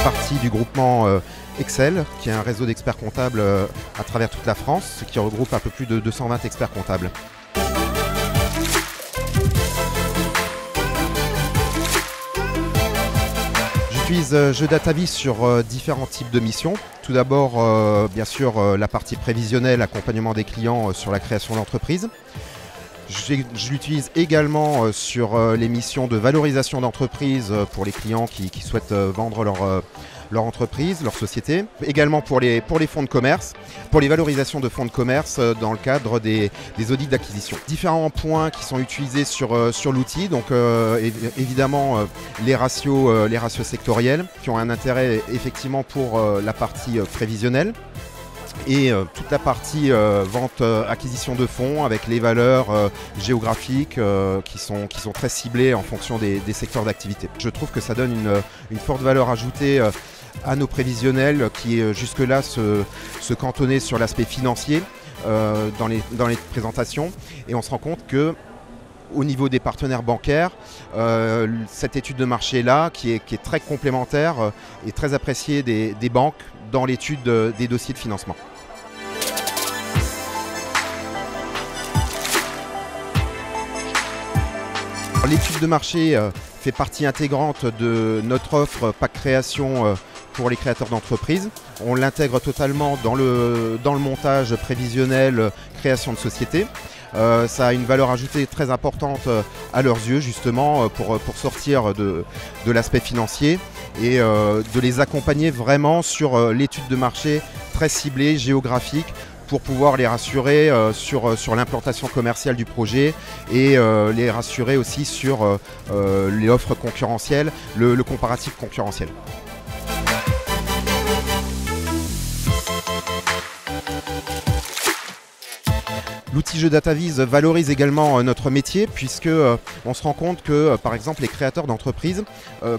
partie du groupement Excel, qui est un réseau d'experts comptables à travers toute la France, qui regroupe un peu plus de 220 experts comptables. J'utilise Geodatavis sur différents types de missions. Tout d'abord, bien sûr, la partie prévisionnelle, accompagnement des clients sur la création d'entreprise. Je l'utilise également sur les missions de valorisation d'entreprise pour les clients qui souhaitent vendre leur entreprise, leur société. Également pour les fonds de commerce, pour les valorisations de fonds de commerce dans le cadre des audits d'acquisition. Différents points qui sont utilisés sur l'outil, donc évidemment les ratios sectoriels qui ont un intérêt effectivement pour la partie prévisionnelle. Et toute la partie vente, acquisition de fonds avec les valeurs géographiques qui sont très ciblées en fonction des secteurs d'activité. Je trouve que ça donne une forte valeur ajoutée à nos prévisionnels qui jusque-là se cantonnaient sur l'aspect financier dans les présentations. Et on se rend compte que au niveau des partenaires bancaires, cette étude de marché-là, qui est très complémentaire, est très appréciée des banques dans l'étude des dossiers de financement. L'étude de marché fait partie intégrante de notre offre PAC Création pour les créateurs d'entreprises. On l'intègre totalement dans le montage prévisionnel création de société. Ça a une valeur ajoutée très importante à leurs yeux justement pour sortir de l'aspect financier et de les accompagner vraiment sur l'étude de marché très ciblée, géographique, pour pouvoir les rassurer sur l'implantation commerciale du projet et les rassurer aussi sur les offres concurrentielles, le comparatif concurrentiel. L'outil Geodatavis valorise également notre métier puisque on se rend compte que par exemple les créateurs d'entreprises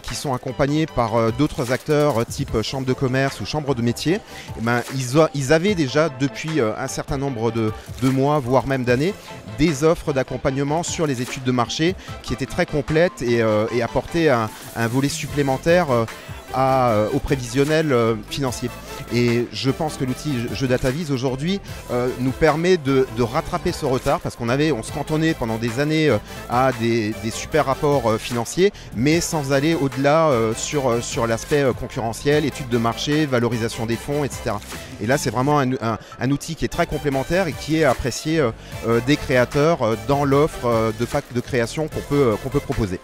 qui sont accompagnés par d'autres acteurs type chambre de commerce ou chambre de métier, ils avaient déjà depuis un certain nombre de mois voire même d'années des offres d'accompagnement sur les études de marché qui étaient très complètes et apportaient un volet supplémentaire au prévisionnel financier. Et je pense que l'outil Geodatavis aujourd'hui nous permet de rattraper ce retard parce qu'on se cantonnait pendant des années à des super rapports financiers mais sans aller au-delà sur l'aspect concurrentiel, études de marché, valorisation des fonds, etc. Et là c'est vraiment un outil qui est très complémentaire et qui est apprécié des créateurs dans l'offre de PAC de création qu'on peut proposer.